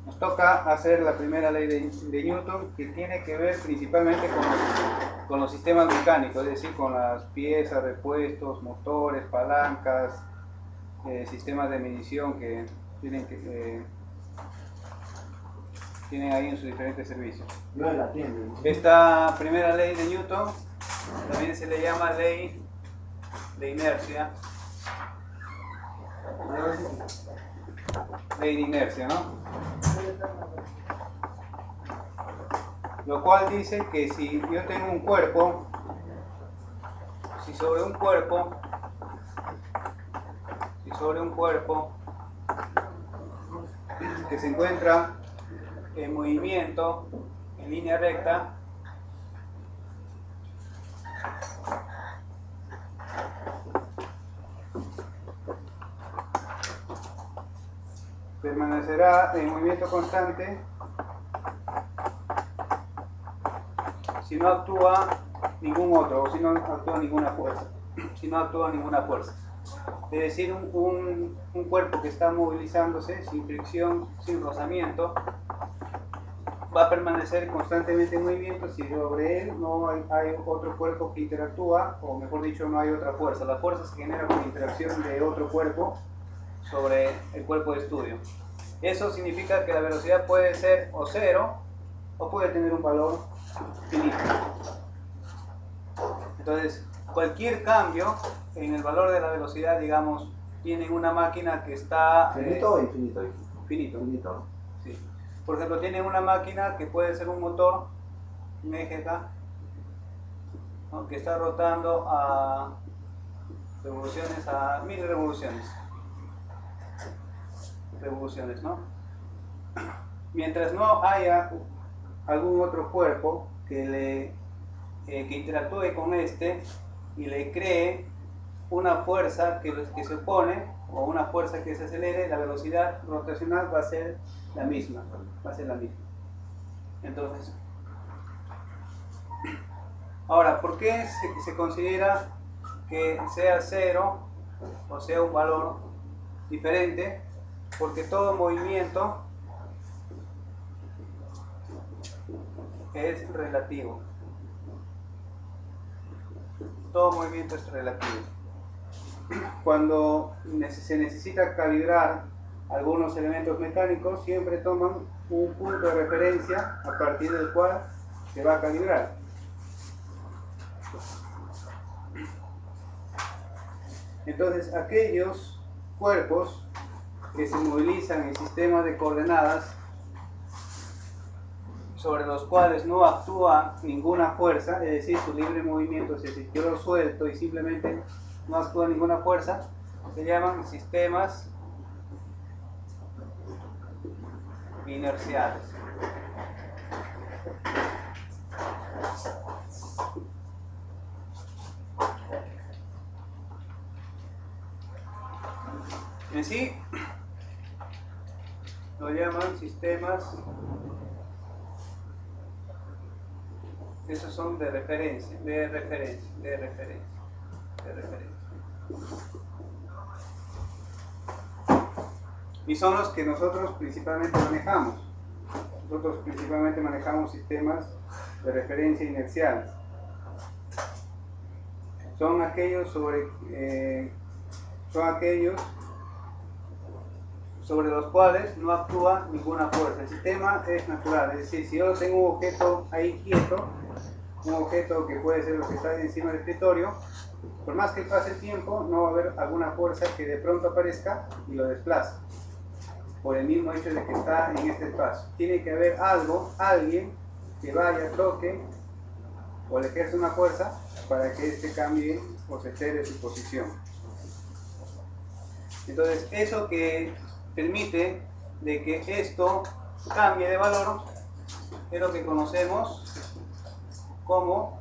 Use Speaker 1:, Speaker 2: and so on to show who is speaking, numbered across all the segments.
Speaker 1: Nos toca hacer la primera ley de Newton, que tiene que ver principalmente con los sistemas mecánicos, es decir, con las piezas, repuestos, motores, palancas, sistemas de medición que tienen ahí en sus diferentes servicios.
Speaker 2: No la tienen.
Speaker 1: Esta primera ley de Newton también se le llama ley de inercia. Ley de inercia, ¿no? Lo cual dice que si yo tengo un cuerpo, si sobre un cuerpo que se encuentra en movimiento en línea recta, permanecerá en movimiento constante si no actúa ningún otro, o si no actúa ninguna fuerza. Es decir, un cuerpo que está movilizándose sin fricción, sin rozamiento, va a permanecer constantemente en movimiento si sobre él no hay otro cuerpo que interactúa, o mejor dicho, no hay otra fuerza. La fuerza se genera por interacción de otro cuerpo sobre el cuerpo de estudio. Eso significa que la velocidad puede ser o cero o puede tener un valor finito. Entonces, cualquier cambio en el valor de la velocidad, digamos, tienen una máquina que está...
Speaker 2: ¿Finito o infinito?
Speaker 1: Finito.
Speaker 2: Finito.
Speaker 1: Sí. Por ejemplo, tienen una máquina que puede ser un motor, un eje acá, ¿no?, que está rotando a revoluciones, a 1000 revoluciones, ¿no? Mientras no haya algún otro cuerpo que interactúe con este y le cree una fuerza que se opone o una fuerza que se acelere, la velocidad rotacional va a ser la misma. Entonces, ahora, ¿por qué se considera que sea cero o sea un valor diferente? Porque todo movimiento es relativo. Todo movimiento es relativo. Cuando se necesita calibrar algunos elementos mecánicos, siempre toman un punto de referencia a partir del cual se va a calibrar. Entonces, aquellos cuerpos que se movilizan en sistemas de coordenadas sobre los cuales no actúa ninguna fuerza, es decir, su libre movimiento, es decir, yo lo suelto y simplemente no actúa ninguna fuerza, se llaman sistemas inerciales. En sí, lo llaman sistemas, esos son de referencia. Y son los que nosotros principalmente manejamos. Nosotros principalmente manejamos sistemas de referencia inerciales. Son aquellos sobre los cuales no actúa ninguna fuerza. El sistema es natural, es decir, si yo tengo un objeto ahí quieto, un objeto que puede ser lo que está encima del escritorio, por más que pase el tiempo, no va a haber alguna fuerza que de pronto aparezca y lo desplace, por el mismo hecho de que está en este espacio. Tiene que haber alguien que vaya, toque o le ejerce una fuerza para que este cambie o se altere su posición. Entonces, eso que permite de que esto cambie de valor es lo que conocemos como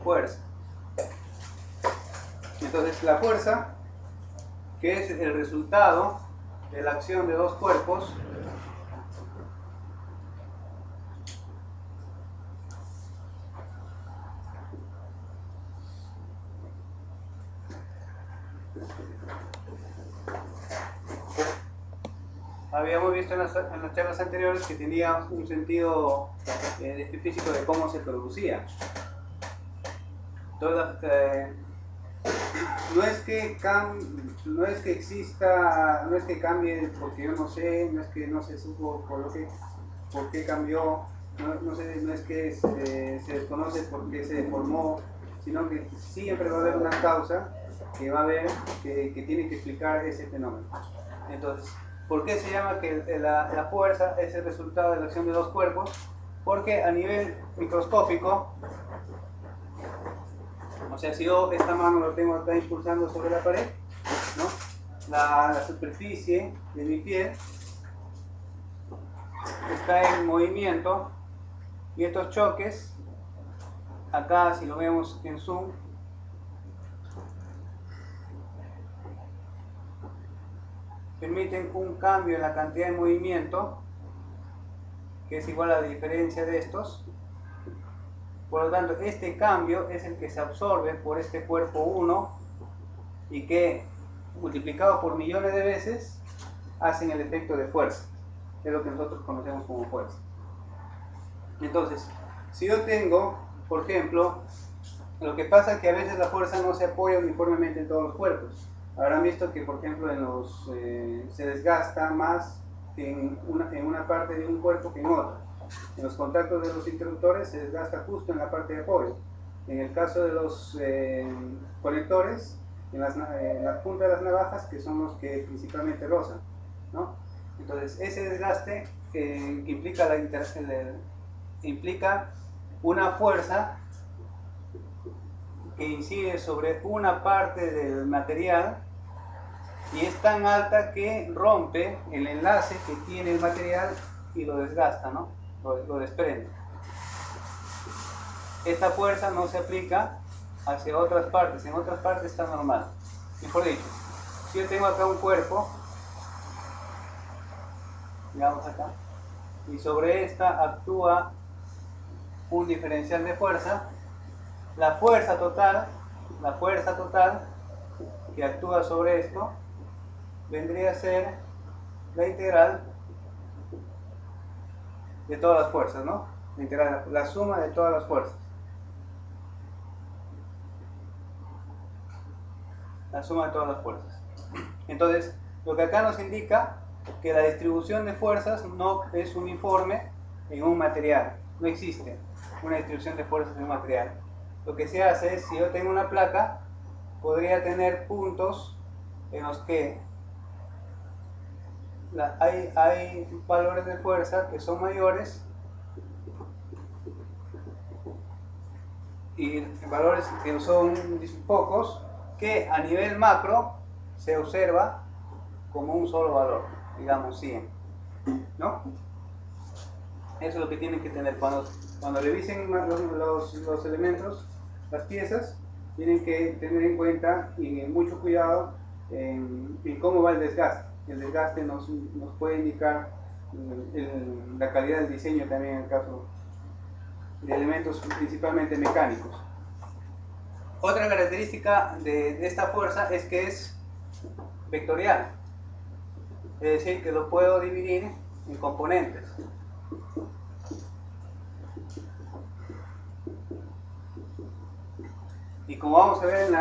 Speaker 1: fuerza. Entonces, la fuerza, que es el resultado de la acción de dos cuerpos, habíamos visto en las charlas anteriores que tenía un sentido físico de cómo se producía. Entonces, no es que cambie porque yo no sé, no es que no se supo por qué cambió, no es que se desconoce por qué se deformó, sino que siempre va a haber una causa que tiene que explicar ese fenómeno. Entonces, ¿por qué se llama que la fuerza es el resultado de la acción de dos cuerpos? Porque a nivel microscópico, o sea, si yo esta mano lo tengo acá impulsando sobre la pared, ¿no? La superficie de mi piel está en movimiento y estos choques, acá si lo vemos en zoom, permiten un cambio en la cantidad de movimiento que es igual a la diferencia de estos. Por lo tanto, este cambio es el que se absorbe por este cuerpo 1 y que, multiplicado por millones de veces, hacen el efecto de fuerza. Es lo que nosotros conocemos como fuerza. Entonces, si yo tengo, por ejemplo, lo que pasa es que a veces la fuerza no se apoya uniformemente en todos los cuerpos. Habrán visto que, por ejemplo, se desgasta más en una parte de un cuerpo que en otra. En los contactos de los interruptores se desgasta justo en la parte de apoyo. En el caso de los conectores, en la punta de las navajas, que son los que principalmente rozan, ¿no? Entonces, ese desgaste implica una fuerza que incide sobre una parte del material y es tan alta que rompe el enlace que tiene el material y lo desgasta, ¿no? Lo desprende. Esta fuerza no se aplica hacia otras partes, en otras partes está normal. Mejor dicho, si yo tengo acá un cuerpo, digamos acá, y sobre esta actúa un diferencial de fuerza, la fuerza total que actúa sobre esto vendría a ser la integral de todas las fuerzas, ¿no? La suma de todas las fuerzas. La suma de todas las fuerzas. Entonces, lo que acá nos indica que la distribución de fuerzas no es uniforme en un material. No existe una distribución de fuerzas en un material. Lo que se hace es, si yo tengo una placa, podría tener puntos en los que hay valores de fuerza que son mayores y valores que son pocos, que a nivel macro se observa como un solo valor, digamos 100, ¿no? Eso es lo que tienen que tener cuando revisen los elementos, las piezas, tienen que tener en cuenta y mucho cuidado en cómo va el desgaste. El desgaste nos puede indicar la calidad del diseño también en el caso de elementos principalmente mecánicos. Otra característica de esta fuerza es que es vectorial, es decir, que lo puedo dividir en componentes. Y como vamos a ver en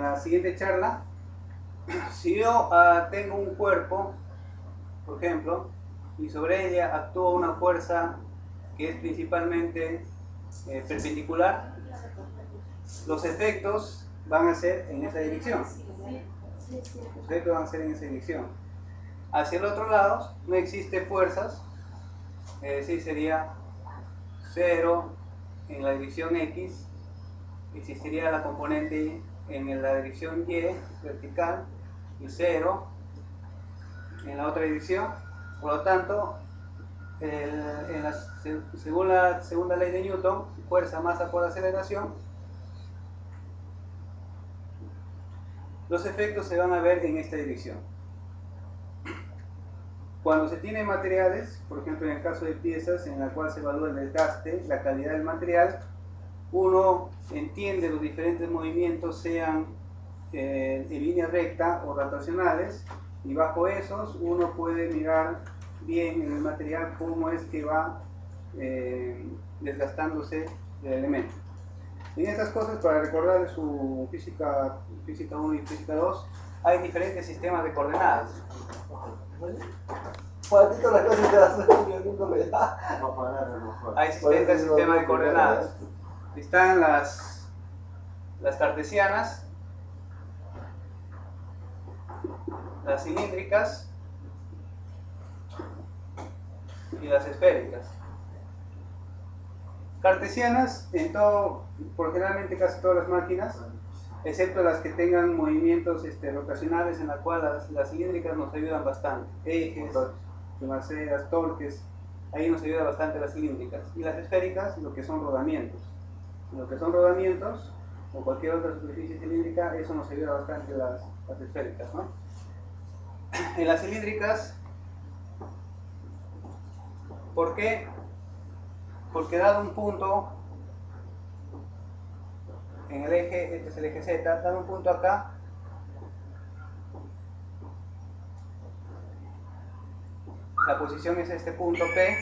Speaker 1: la siguiente charla, si yo tengo un cuerpo, por ejemplo, y sobre ella actúa una fuerza que es principalmente perpendicular, los efectos van a ser en esa dirección. Los efectos van a ser en esa dirección. Hacia el otro lado no existe fuerzas, es decir, sería 0 en la dirección X, existiría la componente en la dirección Y vertical y 0 en la otra dirección. Por lo tanto, según la segunda ley de Newton, fuerza, masa por aceleración, los efectos se van a ver en esta dirección. Cuando se tienen materiales, por ejemplo en el caso de piezas en la cual se evalúa el desgaste, la calidad del material, uno entiende los diferentes movimientos, sean en línea recta o rotacionales, y bajo esos uno puede mirar bien en el material cómo es que va desgastándose el elemento. En estas cosas, para recordar su física 1 y física 2, hay diferentes sistemas de coordenadas.
Speaker 2: Juanito, la clase te das
Speaker 1: Hay distintos sistemas de coordenadas. Están las cartesianas, las cilíndricas y las esféricas. Cartesianas, por generalmente casi todas las máquinas, excepto las que tengan movimientos rotacionales, en la cual las cilíndricas nos ayudan bastante. Ejes, maceras, torques, ahí nos ayuda bastante las cilíndricas. Y las esféricas, lo que son rodamientos. Lo que son rodamientos, o cualquier otra superficie cilíndrica, eso nos ayuda bastante las esféricas, ¿no? En las cilíndricas, ¿por qué? Porque dado un punto en el eje, este es el eje Z, dado un punto acá, la posición es este punto P,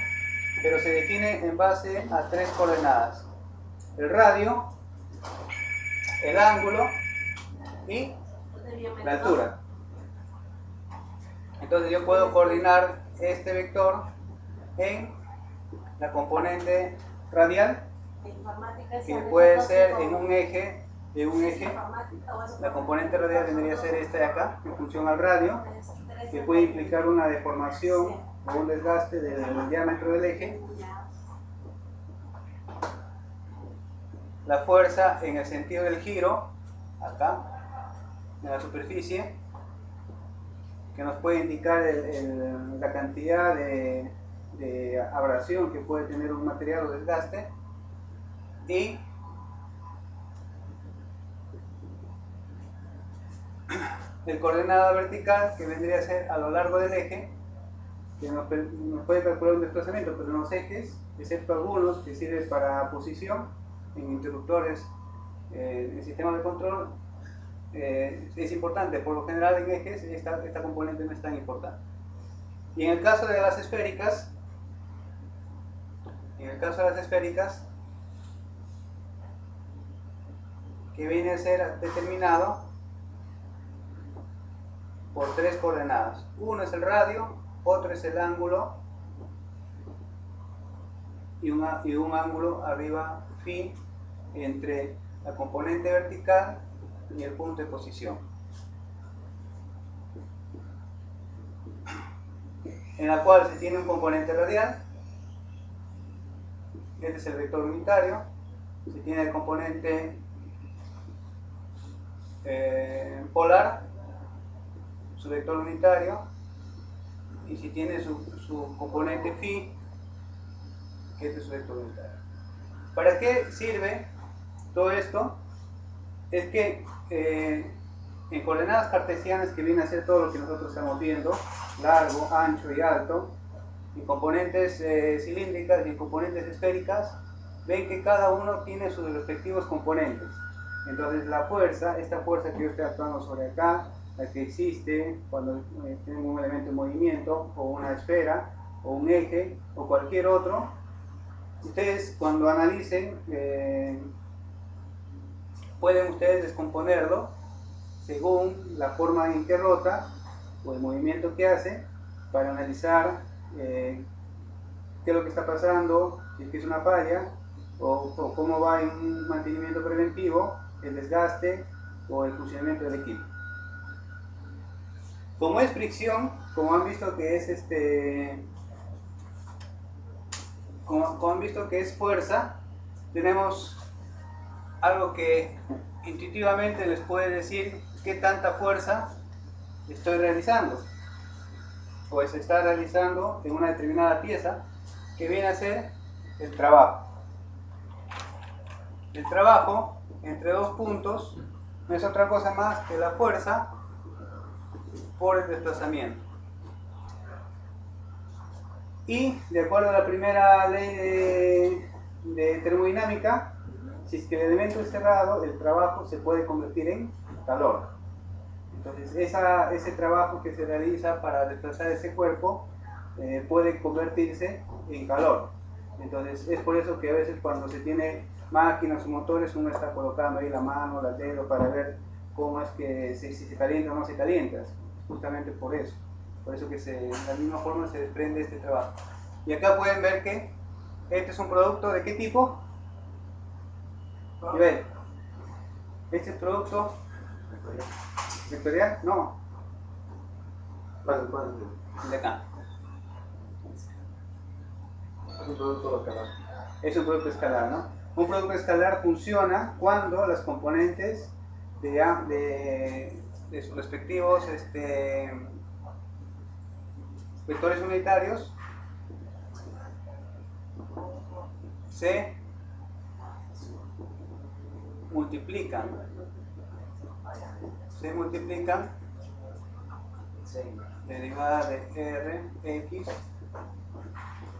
Speaker 1: pero se define en base a tres coordenadas: el radio, el ángulo y la altura. Entonces yo puedo coordinar este vector en la componente radial, que puede ser en un eje, la componente radial vendría a ser esta de acá, en función al radio, que puede implicar una deformación o un desgaste del diámetro del eje. La fuerza en el sentido del giro, acá, en la superficie, que nos puede indicar la cantidad de abrasión que puede tener un material o desgaste, y el coordenada vertical, que vendría a ser a lo largo del eje, que nos puede calcular un desplazamiento, pero en los ejes, excepto algunos que sirven para posición en interruptores en sistemas de control, es importante. Por lo general en ejes esta componente no es tan importante. Y en el caso de las esféricas, que viene a ser determinado por tres coordenadas. Uno es el radio, otro es el ángulo y un ángulo arriba phi entre la componente vertical y el punto de posición, en la cual se tiene un componente radial. Este es el vector unitario. Se tiene el componente polar, su vector unitario, y si tiene su componente phi, que este es su vector unitario. ¿Para qué sirve todo esto? Es que en coordenadas cartesianas, que viene a ser todo lo que nosotros estamos viendo, largo, ancho y alto, en componentes cilíndricas y en componentes esféricas, ven que cada uno tiene sus respectivos componentes. Entonces la fuerza, esta fuerza que yo estoy actuando sobre acá, la que existe cuando tengo un elemento en movimiento, o una esfera, o un eje, o cualquier otro, ustedes cuando analicen, pueden ustedes descomponerlo según la forma en que rota, o el movimiento que hace, para analizar qué es lo que está pasando, si es que es una falla, o cómo va en un mantenimiento preventivo, el desgaste o el funcionamiento del equipo. Como es fricción, como han visto que es como han visto que es fuerza, tenemos algo que intuitivamente les puede decir qué tanta fuerza estoy realizando, pues se está realizando en una determinada pieza, que viene a ser el trabajo. El trabajo entre dos puntos no es otra cosa más que la fuerza por el desplazamiento. Y de acuerdo a la primera ley de termodinámica, si es que el elemento es cerrado, el trabajo se puede convertir en calor. Entonces ese trabajo que se realiza para desplazar ese cuerpo puede convertirse en calor. Entonces es por eso que a veces cuando se tiene máquinas o motores uno está colocando ahí la mano, el dedo para ver cómo es que si se calienta o no se calienta, justamente por eso que de la misma forma se desprende este trabajo. Y acá pueden ver que este es un producto ¿de qué tipo? Y ven, este es producto vectorial, no, de acá.
Speaker 2: Es un producto escalar.
Speaker 1: Es un producto escalar, ¿no? Un producto escalar funciona cuando las componentes de sus respectivos vectores unitarios se multiplican. Derivada de Rx,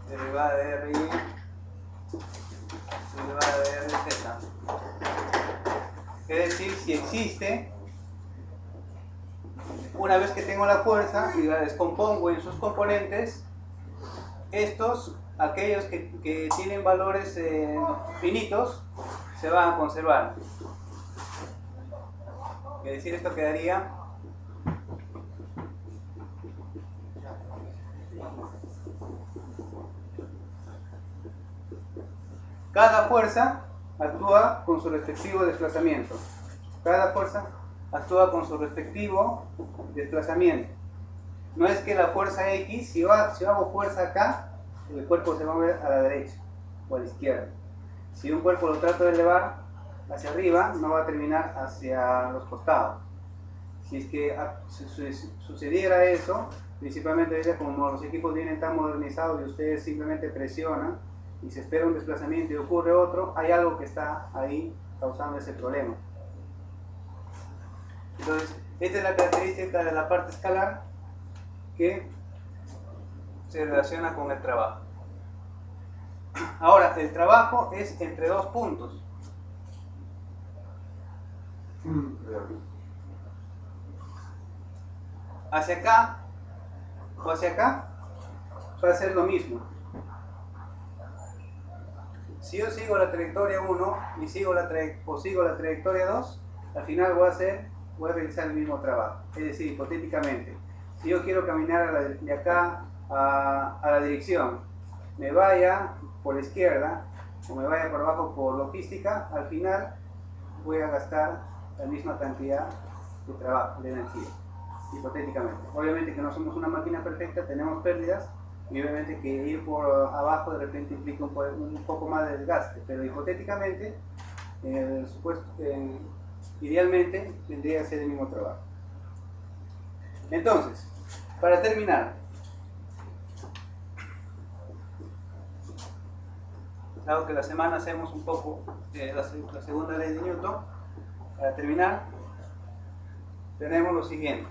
Speaker 1: derivada de Ry, derivada de Rz. Es decir, si existe, una vez que tengo la fuerza y la descompongo en sus componentes, aquellos que tienen valores finitos, se van a conservar. Es decir, esto quedaría cada fuerza actúa con su respectivo desplazamiento. Cada fuerza actúa con su respectivo desplazamiento. No es que la fuerza X, si yo hago fuerza acá, el cuerpo se va a mover a la derecha o a la izquierda. Si un cuerpo lo trato de elevar hacia arriba, no va a terminar hacia los costados. Si es que sucediera eso, principalmente como los equipos vienen tan modernizados y ustedes simplemente presionan y se espera un desplazamiento y ocurre otro, hay algo que está ahí causando ese problema. Entonces, esta es la característica de la parte escalar que se relaciona con el trabajo. Ahora, el trabajo es entre dos puntos. Hacia acá o hacia acá va a ser lo mismo. Si yo sigo la trayectoria 1 y sigo la trayectoria 2, al final voy a realizar el mismo trabajo. Es decir, hipotéticamente, si yo quiero caminar de acá a la dirección, me vaya por la izquierda o me vaya por abajo por logística, al final voy a gastar la misma cantidad de trabajo, de energía, hipotéticamente. Obviamente que no somos una máquina perfecta, tenemos pérdidas, y obviamente que ir por abajo de repente implica un poco más de desgaste, pero hipotéticamente, idealmente tendría que ser el mismo trabajo. Entonces, para terminar, dado que la semana hacemos un poco la segunda ley de Newton, para terminar, tenemos lo siguiente.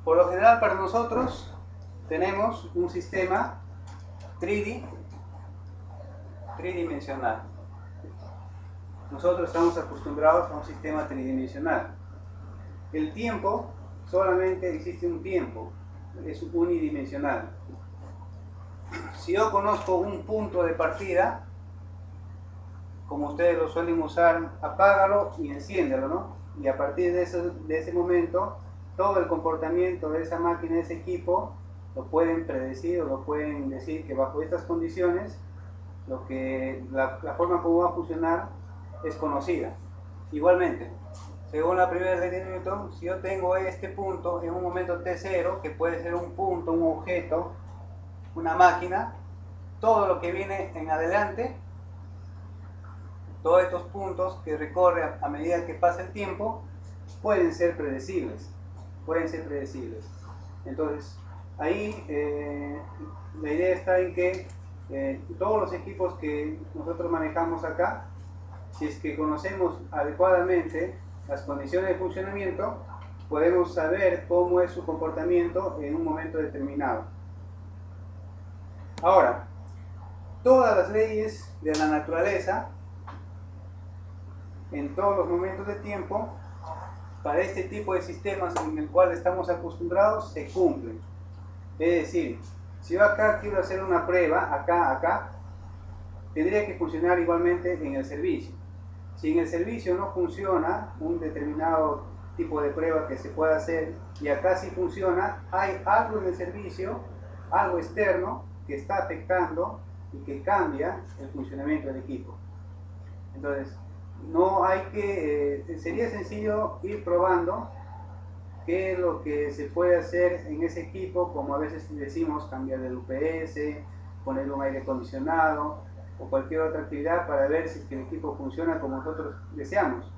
Speaker 1: Por lo general para nosotros tenemos un sistema tridimensional. Nosotros estamos acostumbrados a un sistema tridimensional. El tiempo, solamente existe un tiempo, es unidimensional. Si yo conozco un punto de partida, como ustedes lo suelen usar, apágalo y enciéndelo, ¿no? Y a partir de ese momento, todo el comportamiento de esa máquina, de ese equipo, lo pueden predecir o lo pueden decir que bajo estas condiciones, la forma como va a funcionar es conocida. Igualmente, según la primera ley de Newton, si yo tengo este punto en un momento t0, que puede ser un punto, un objeto, una máquina, todo lo que viene en adelante, todos estos puntos que recorre a medida que pasa el tiempo, pueden ser predecibles. Entonces, ahí la idea está en que todos los equipos que nosotros manejamos acá, si es que conocemos adecuadamente las condiciones de funcionamiento, podemos saber cómo es su comportamiento en un momento determinado. Ahora, todas las leyes de la naturaleza en todos los momentos de tiempo, para este tipo de sistemas en el cual estamos acostumbrados, se cumplen. Es decir, si yo acá quiero hacer una prueba, acá, tendría que funcionar igualmente en el servicio. Si en el servicio no funciona un determinado tipo de prueba que se pueda hacer y acá sí funciona, hay algo en el servicio, algo externo que está afectando y que cambia el funcionamiento del equipo. Entonces, no hay que, sería sencillo ir probando qué es lo que se puede hacer en ese equipo, como a veces decimos, cambiar el UPS, poner un aire acondicionado o cualquier otra actividad para ver si el equipo funciona como nosotros deseamos.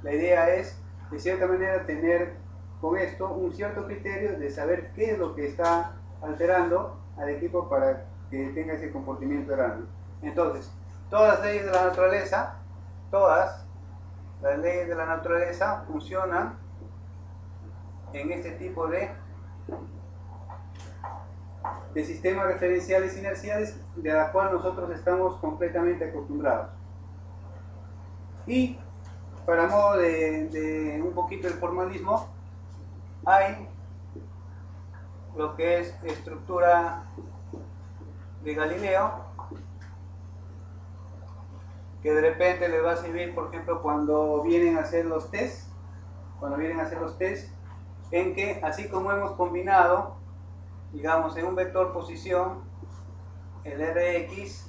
Speaker 1: La idea es, de cierta manera, tener con esto un cierto criterio de saber qué es lo que está alterando al equipo para que tenga ese comportamiento errático. Entonces, todas las leyes de la naturaleza, todas las leyes de la naturaleza funcionan en este tipo de sistemas referenciales inerciales de la cual nosotros estamos completamente acostumbrados. Y para modo de un poquito el formalismo, hay lo que es estructura de Galileo, que de repente les va a servir, por ejemplo, cuando vienen a hacer los test, en que así como hemos combinado, digamos, en un vector posición, el Rx,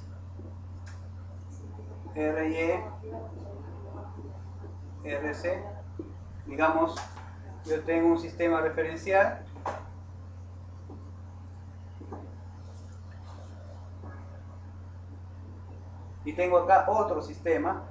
Speaker 1: Ry, Rc, digamos, yo tengo un sistema referencial y tengo acá otro sistema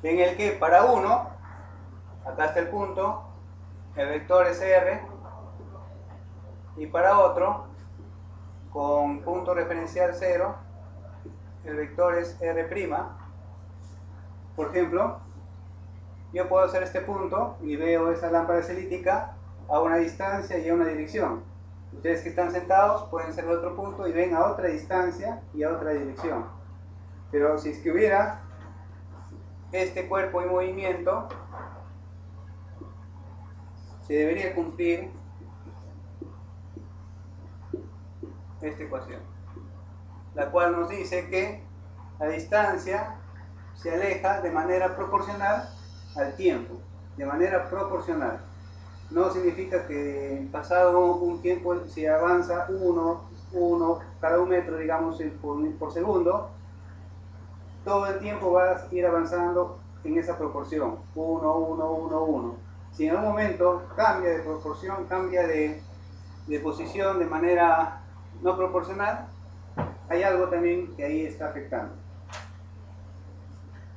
Speaker 1: en el que para uno, acá está el punto, el vector es R, y para otro, con punto referencial 0, el vector es R'. Por ejemplo, yo puedo hacer este punto y veo esa lámpara celítica a una distancia y a una dirección. Ustedes que están sentados pueden hacer otro punto y ven a otra distancia y a otra dirección. Pero si es que hubiera este cuerpo en movimiento, se debería cumplir esta ecuación, la cual nos dice que la distancia se aleja de manera proporcional al tiempo, de manera proporcional. No significa que pasado un tiempo, si avanza cada 1 metro, digamos, por segundo, todo el tiempo va a ir avanzando en esa proporción, 1, 1, 1, 1. Si en algún momento cambia de proporción, cambia de posición de manera no proporcional, hay algo también que ahí está afectando.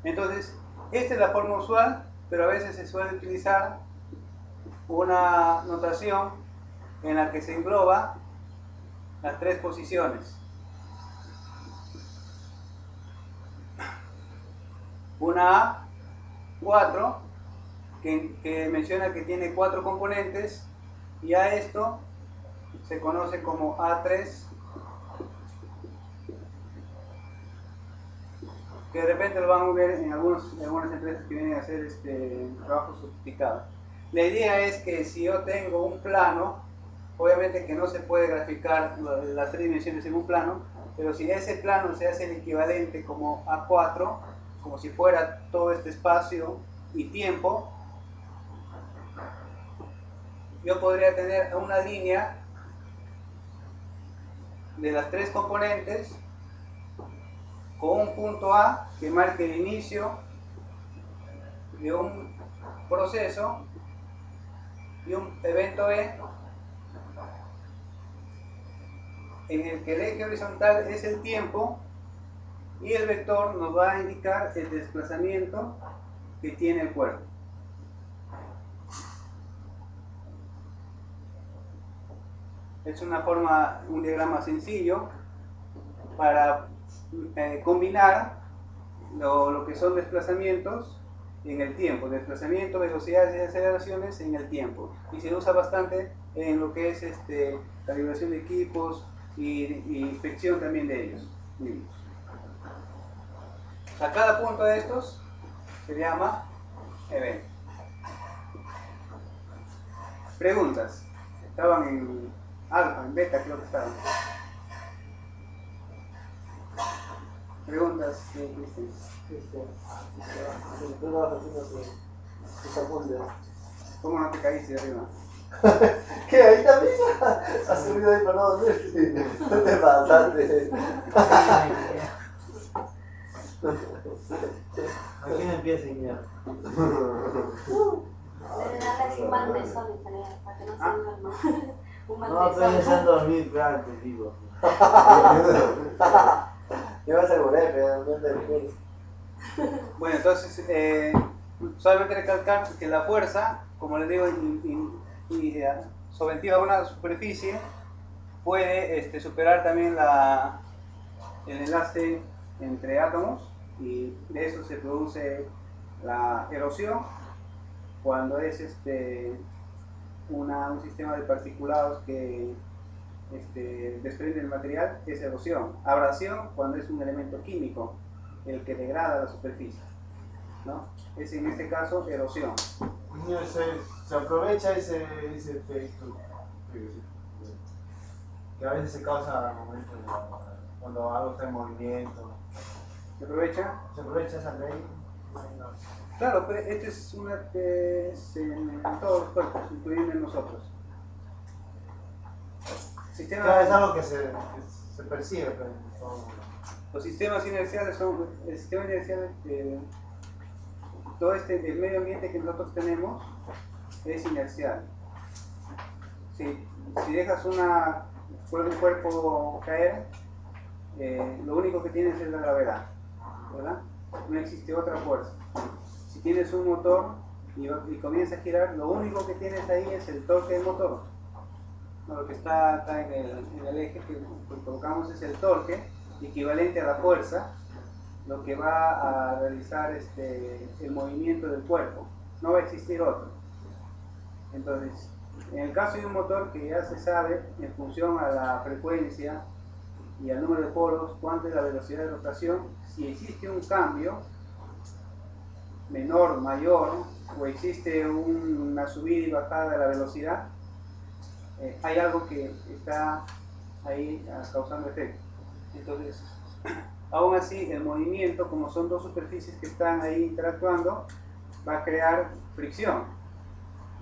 Speaker 1: Entonces, esta es la forma usual, pero a veces se suele utilizar una notación en la que se engloba las 3 posiciones. Una A4, que menciona que tiene 4 componentes, y a esto se conoce como A3, que de repente lo van a ver en algunas empresas que vienen a hacer trabajo sofisticado. La idea es que si yo tengo un plano, obviamente que no se puede graficar las 3 dimensiones en un plano, pero si ese plano se hace el equivalente como A4, como si fuera todo este espacio y tiempo, yo podría tener una línea de las 3 componentes con un punto A que marque el inicio de un proceso y un evento E en el que el eje horizontal es el tiempo y el vector nos va a indicar el desplazamiento que tiene el cuerpo. Es un diagrama sencillo para combinar lo que son desplazamientos en el tiempo, desplazamiento, velocidades y aceleraciones en el tiempo, y se usa bastante en lo que es calibración de equipos y inspección también de ellos mismos. A cada punto de estos se llama evento. Preguntas. Estaban en alfa, en beta creo que estaban. Preguntas, Cristian. ¿Cómo no te caíste de arriba?
Speaker 2: ¿Qué? ¿Ahí también? ¿Has subido ahí para no dormir? No te pasaste.
Speaker 3: ¿A quién empieza Ignacio?
Speaker 4: Debe darle así un mal mesón en general, para que no se duerma. Un mal
Speaker 3: No, pero ya se han
Speaker 4: mesón.
Speaker 3: dormido antes, digo.
Speaker 2: ¿Qué vas a volver? Pero no te recuerdo.
Speaker 1: Bueno, entonces, solamente recalcar que la fuerza, como les digo, sobre una superficie, puede superar también el enlace entre átomos, y de eso se produce la erosión cuando es un sistema de particulados que desprende el material, es erosión. Abrasión cuando es un elemento químico el que degrada la superficie, ¿no? Es en este caso erosión.
Speaker 3: Se aprovecha ese efecto que a veces se causa al momento cuando algo está en movimiento.
Speaker 1: ¿Se aprovecha?
Speaker 3: Se aprovecha esa ley.
Speaker 1: Claro, pero esta es una que es en todos los cuerpos, incluyendo en nosotros.
Speaker 3: Claro, es algo que se percibe. Pero
Speaker 1: los sistemas inerciales son, el sistema inercial, todo el medio ambiente que nosotros tenemos es inercial. Si dejas un cuerpo caer, lo único que tienes es la gravedad, ¿verdad? No existe otra fuerza. Si tienes un motor y comienza a girar, lo único que tienes ahí es el torque del motor. No, lo que está acá en el eje que colocamos es el torque, equivalente a la fuerza, lo que va a realizar el movimiento del cuerpo. No va a existir otro. Entonces, en el caso de un motor que ya se sabe, en función a la frecuencia y al número de polos, cuánto es la velocidad de rotación, si existe un cambio menor, mayor, o existe una subida y bajada de la velocidad, hay algo que está ahí causando efecto. Entonces, aún así, el movimiento, como son dos superficies que están ahí interactuando, va a crear fricción.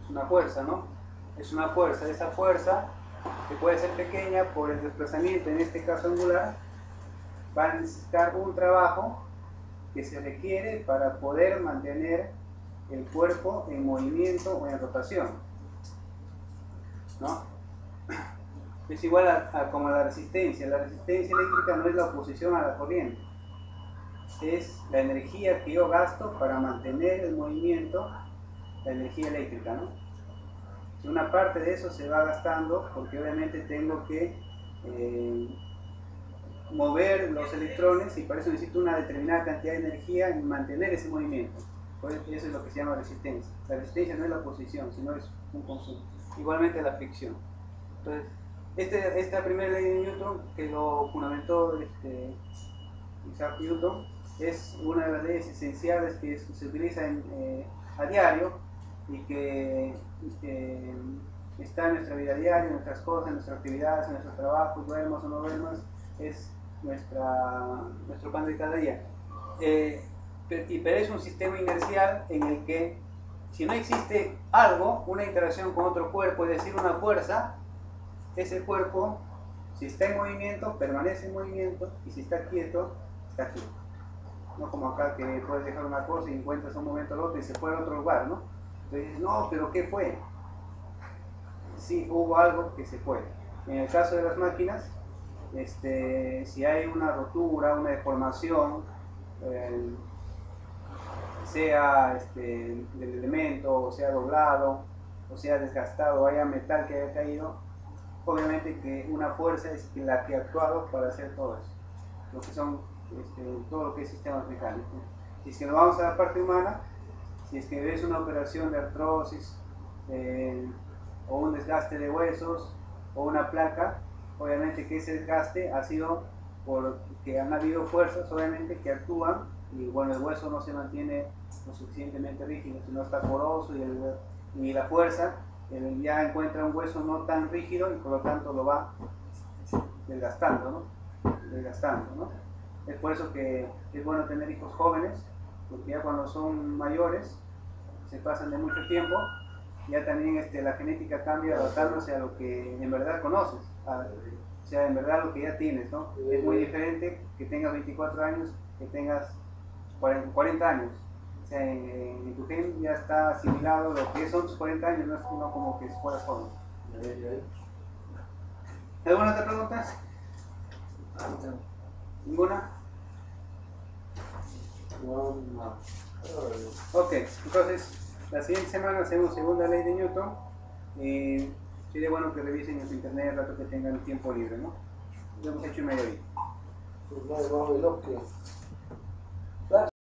Speaker 1: Es una fuerza, ¿no? Es una fuerza. Esa fuerza, que puede ser pequeña por el desplazamiento, en este caso angular, va a necesitar un trabajo que se requiere para poder mantener el cuerpo en movimiento o en rotación, ¿no? Es igual como la resistencia. La resistencia eléctrica no es la oposición a la corriente, es la energía que yo gasto para mantener el movimiento, la energía eléctrica, ¿no? Si una parte de eso se va gastando, porque obviamente tengo que mover los electrones, y para eso necesito una determinada cantidad de energía en mantener ese movimiento. Por eso es lo que se llama resistencia. La resistencia no es la oposición, sino es un consumo. Igualmente la fricción. Entonces, esta primera ley de Newton, que lo fundamentó Isaac Newton, es una de las leyes esenciales que se utiliza a diario y que está en nuestra vida diaria, en nuestras cosas, en nuestras actividades, en nuestros trabajos, duermas o no duermas, es nuestro pan de cada día. Pero es un sistema inercial en el que, si no existe algo, una interacción con otro cuerpo, es decir, una fuerza, ese cuerpo, si está en movimiento, permanece en movimiento, y si está quieto, está quieto. No como acá, que puedes dejar una cosa y encuentras un momento al otro y se fue a otro lugar, ¿no? Entonces dices, no, pero ¿qué fue? Sí, hubo algo que se fue. En el caso de las máquinas, si hay una rotura, una deformación, sea del elemento, o sea doblado, o sea desgastado, o haya metal que haya caído, obviamente que una fuerza es la que ha actuado para hacer todo eso. lo que son todo lo que es sistemas mecánicos. Si es que nos vamos a la parte humana, si es que ves una operación de artrosis o un desgaste de huesos o una placa, obviamente que ese desgaste ha sido porque han habido fuerzas obviamente que actúan y bueno, el hueso no se mantiene lo suficientemente rígido, sino está poroso y la fuerza ya encuentra un hueso no tan rígido y por lo tanto lo va desgastando, ¿no? Desgastando, ¿no? Es por eso que es bueno tener hijos jóvenes, porque ya cuando son mayores, se pasan de mucho tiempo, ya también la genética cambia adaptándose a lo que en verdad conoces, o sea, en verdad lo que ya tienes, ¿no? Es muy diferente que tengas 24 años que tengas 40 años. O sea, en tu gen ya está asimilado lo que son tus 40 años, no es como que fueras joven. ¿Alguna otra pregunta? ¿Ninguna?
Speaker 2: No.
Speaker 1: Ok, entonces la siguiente semana hacemos segunda ley de Newton y sería bueno que revisen en su internet el rato que tengan tiempo libre, ¿no? Lo hemos hecho en medio día.
Speaker 2: Pues no, no,